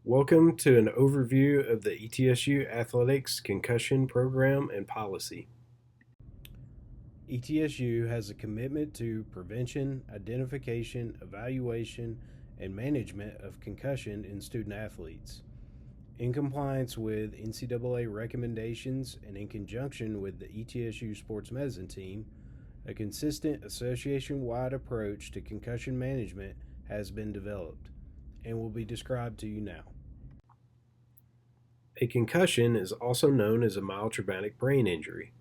Welcome to an overview of the ETSU Athletics Concussion Program and Policy. ETSU has a commitment to prevention, identification, evaluation, and management of concussion in student athletes. In compliance with NCAA recommendations and in conjunction with the ETSU Sports Medicine Team, a consistent association-wide approach to concussion management has been developed and will be described to you now. A concussion is also known as a mild traumatic brain injury.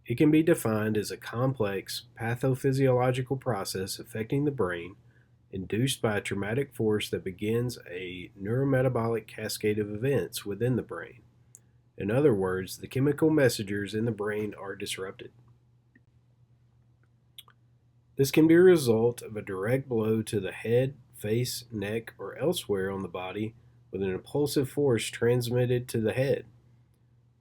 It can be defined as a complex pathophysiological process affecting the brain induced by a traumatic force that begins a neurometabolic cascade of events within the brain. In other words, the chemical messengers in the brain are disrupted. This can be a result of a direct blow to the head, face, neck, or elsewhere on the body with an impulsive force transmitted to the head.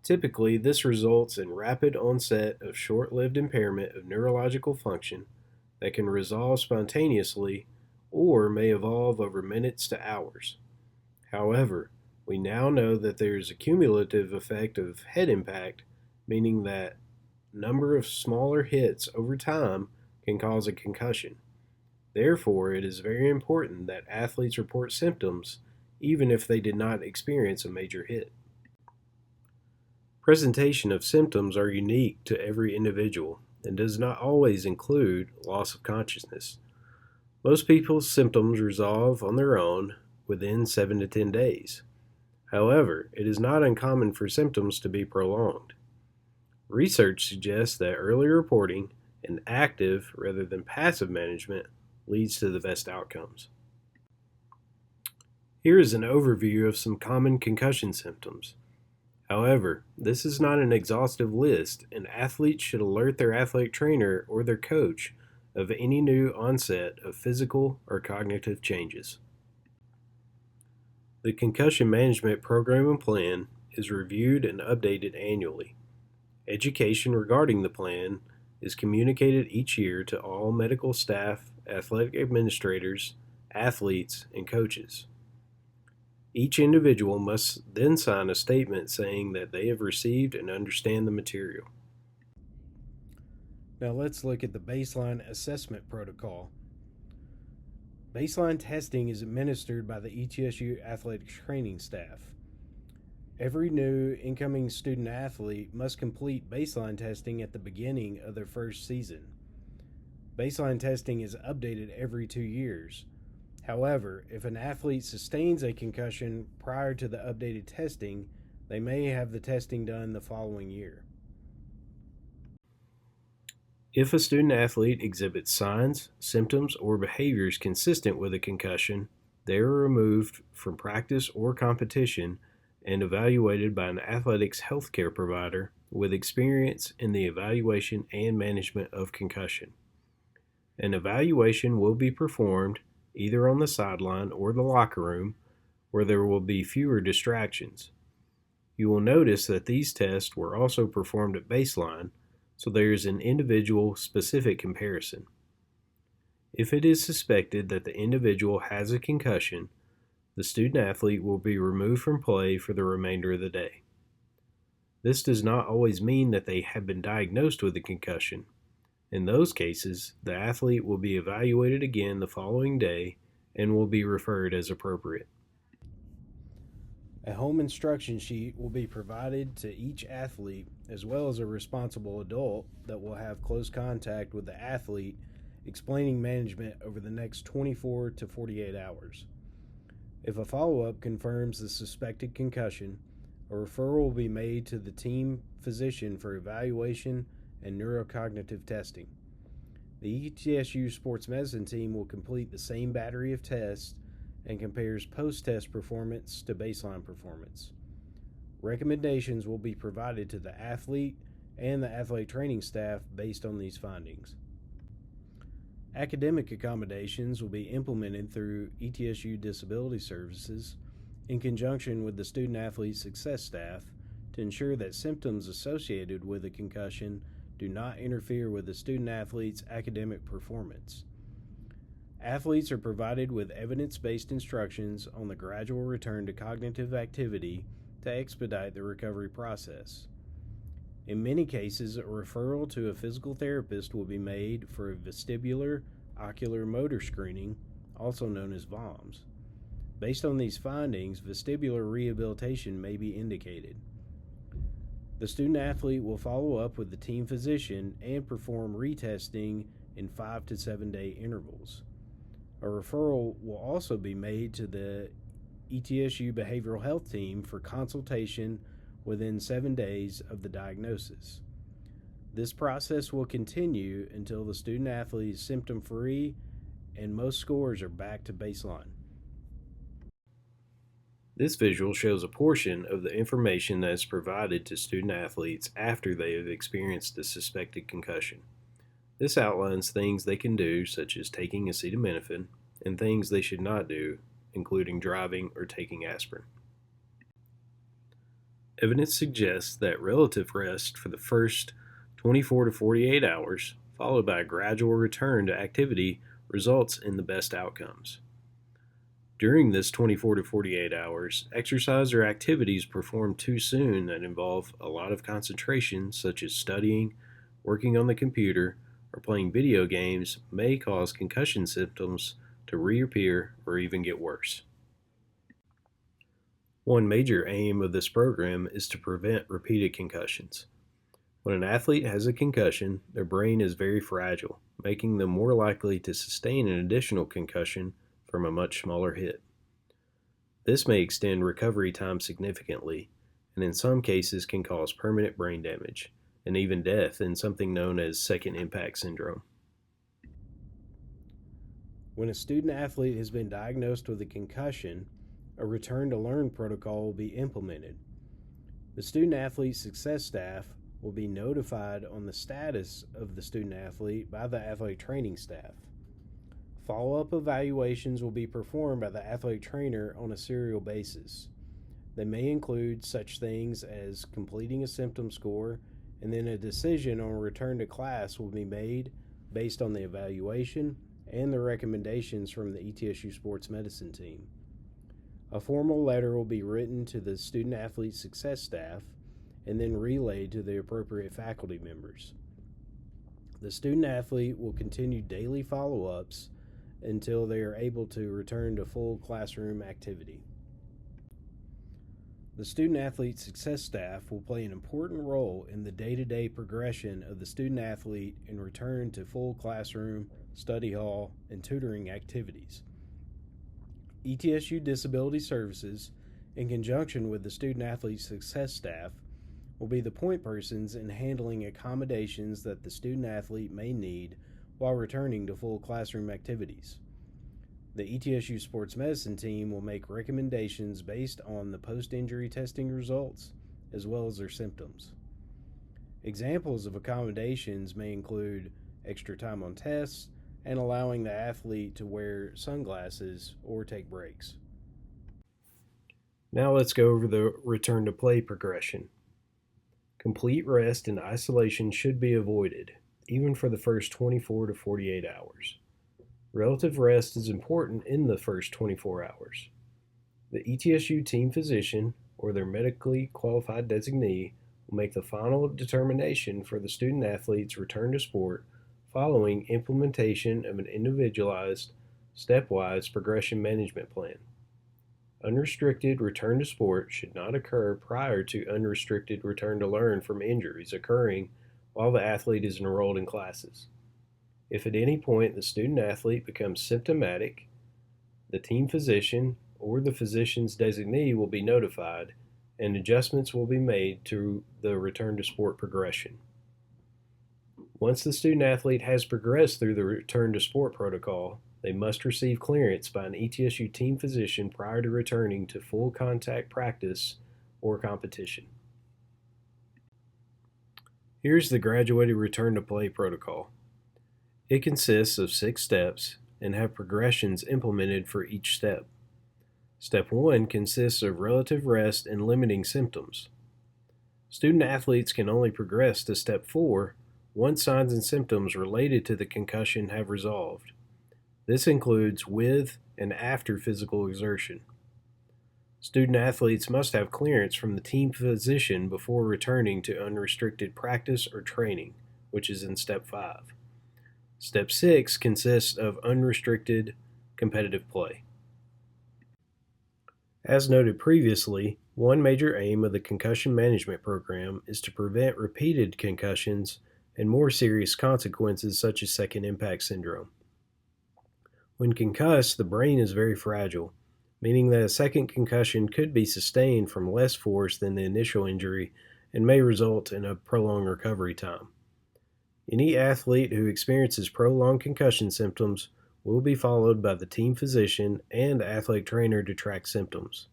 Typically, this results in rapid onset of short-lived impairment of neurological function that can resolve spontaneously or may evolve over minutes to hours. However, we now know that there is a cumulative effect of head impact, meaning that number of smaller hits over time can cause a concussion. Therefore, it is very important that athletes report symptoms even if they did not experience a major hit. Presentation of symptoms are unique to every individual and does not always include loss of consciousness. Most people's symptoms resolve on their own within 7 to 10 days. However, it is not uncommon for symptoms to be prolonged. Research suggests that early reporting and active rather than passive management leads to the best outcomes. Here is an overview of some common concussion symptoms. However, this is not an exhaustive list, and athletes should alert their athletic trainer or their coach of any new onset of physical or cognitive changes. The concussion management program and plan is reviewed and updated annually. Education regarding the plan is communicated each year to all medical staff, athletic administrators, athletes, and coaches. Each individual must then sign a statement saying that they have received and understand the material. Now let's look at the baseline assessment protocol. Baseline testing is administered by the ETSU athletic training staff. Every new incoming student athlete must complete baseline testing at the beginning of their first season. Baseline testing is updated every 2 years. However, if an athlete sustains a concussion prior to the updated testing, they may have the testing done the following year. If a student athlete exhibits signs, symptoms, or behaviors consistent with a concussion, they are removed from practice or competition and evaluated by an athletics healthcare provider with experience in the evaluation and management of concussion. An evaluation will be performed either on the sideline or the locker room, where there will be fewer distractions. You will notice that these tests were also performed at baseline, so there is an individual specific comparison. If it is suspected that the individual has a concussion, the student athlete will be removed from play for the remainder of the day. This does not always mean that they have been diagnosed with a concussion. In those cases, the athlete will be evaluated again the following day and will be referred as appropriate. A home instruction sheet will be provided to each athlete as well as a responsible adult that will have close contact with the athlete, explaining management over the next 24 to 48 hours. If a follow-up confirms the suspected concussion, a referral will be made to the team physician for evaluation and neurocognitive testing. The ETSU Sports Medicine Team will complete the same battery of tests and compares post-test performance to baseline performance. Recommendations will be provided to the athlete and the athletic training staff based on these findings. Academic accommodations will be implemented through ETSU Disability Services in conjunction with the Student Athlete Success staff to ensure that symptoms associated with a concussion do not interfere with the student athlete's academic performance. Athletes are provided with evidence-based instructions on the gradual return to cognitive activity to expedite the recovery process. In many cases, a referral to a physical therapist will be made for a vestibular ocular motor screening, also known as VOMS. Based on these findings, vestibular rehabilitation may be indicated. The student athlete will follow up with the team physician and perform retesting in 5 to 7 day intervals. A referral will also be made to the ETSU behavioral health team for consultation within 7 days of the diagnosis. This process will continue until the student athlete is symptom free and most scores are back to baseline. This visual shows a portion of the information that is provided to student athletes after they have experienced a suspected concussion. This outlines things they can do, such as taking acetaminophen, and things they should not do, including driving or taking aspirin. Evidence suggests that relative rest for the first 24 to 48 hours, followed by a gradual return to activity, results in the best outcomes. During this 24 to 48 hours, exercise or activities performed too soon that involve a lot of concentration, such as studying, working on the computer, or playing video games, may cause concussion symptoms to reappear or even get worse. One major aim of this program is to prevent repeated concussions. When an athlete has a concussion, their brain is very fragile, making them more likely to sustain an additional concussion from a much smaller hit. This may extend recovery time significantly, and in some cases can cause permanent brain damage, and even death in something known as second impact syndrome. When a student athlete has been diagnosed with a concussion, a return to learn protocol will be implemented. The student athlete success staff will be notified on the status of the student athlete by the athletic training staff. Follow-up evaluations will be performed by the athletic trainer on a serial basis. They may include such things as completing a symptom score, and then a decision on return to class will be made based on the evaluation and the recommendations from the ETSU sports medicine team. A formal letter will be written to the student athlete success staff and then relayed to the appropriate faculty members. The student athlete will continue daily follow-ups until they are able to return to full classroom activity. The student athlete success staff will play an important role in the day-to-day progression of the student athlete in return to full classroom, study hall, and tutoring activities. ETSU Disability Services, in conjunction with the student athlete success staff, will be the point persons in handling accommodations that the student athlete may need while returning to full classroom activities. The ETSU sports medicine team will make recommendations based on the post-injury testing results as well as their symptoms. Examples of accommodations may include extra time on tests and allowing the athlete to wear sunglasses or take breaks. Now let's go over the return to play progression. Complete rest and isolation should be avoided, even for the first 24 to 48 hours. Relative rest is important in the first 24 hours. The ETSU team physician or their medically qualified designee will make the final determination for the student athlete's return to sport following implementation of an individualized, stepwise progression management plan. Unrestricted return to sport should not occur prior to unrestricted return to learn from injuries occurring while the athlete is enrolled in classes. If at any point the student athlete becomes symptomatic, the team physician or the physician's designee will be notified and adjustments will be made to the return to sport progression. Once the student athlete has progressed through the return to sport protocol, they must receive clearance by an ETSU team physician prior to returning to full contact practice or competition. Here's the graduated return to play protocol. It consists of 6 steps and have progressions implemented for each step. Step 1 consists of relative rest and limiting symptoms. Student athletes can only progress to Step 4 once signs and symptoms related to the concussion have resolved. This includes with and after physical exertion. Student athletes must have clearance from the team physician before returning to unrestricted practice or training, which is in Step 5. Step 6 consists of unrestricted competitive play. As noted previously, one major aim of the concussion management program is to prevent repeated concussions and more serious consequences such as second impact syndrome. When concussed, the brain is very fragile, meaning that a second concussion could be sustained from less force than the initial injury and may result in a prolonged recovery time. Any athlete who experiences prolonged concussion symptoms will be followed by the team physician and athletic trainer to track symptoms.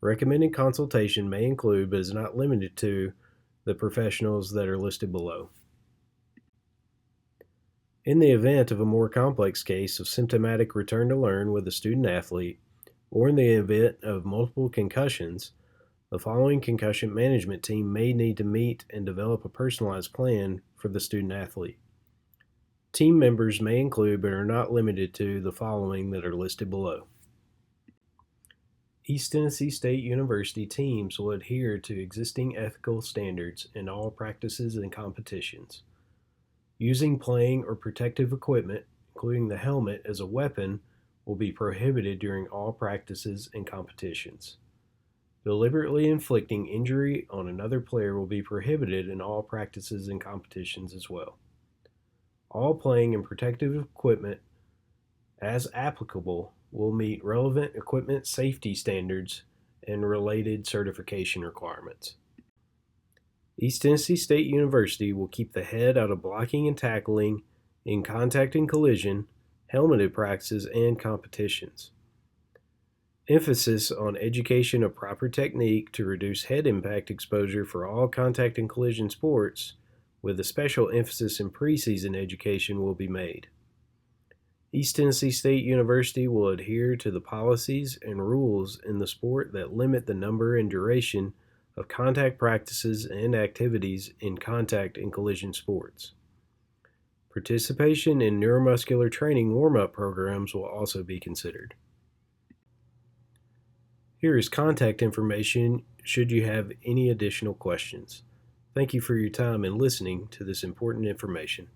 Recommended consultation may include, but is not limited to, the professionals that are listed below. In the event of a more complex case of symptomatic return to learn with a student athlete, or in the event of multiple concussions, the following concussion management team may need to meet and develop a personalized plan for the student athlete. Team members may include, but are not limited to, the following that are listed below. East Tennessee State University teams will adhere to existing ethical standards in all practices and competitions. Using playing or protective equipment, including the helmet as a weapon, will be prohibited during all practices and competitions. Deliberately inflicting injury on another player will be prohibited in all practices and competitions as well. All playing and protective equipment, as applicable, will meet relevant equipment safety standards and related certification requirements. East Tennessee State University will keep the head out of blocking and tackling, in contact and collision, helmeted practices, and competitions. Emphasis on education of proper technique to reduce head impact exposure for all contact and collision sports, with a special emphasis in preseason education, will be made. East Tennessee State University will adhere to the policies and rules in the sport that limit the number and duration of contact practices and activities in contact and collision sports. Participation in neuromuscular training warm-up programs will also be considered. Here is contact information should you have any additional questions. Thank you for your time and listening to this important information.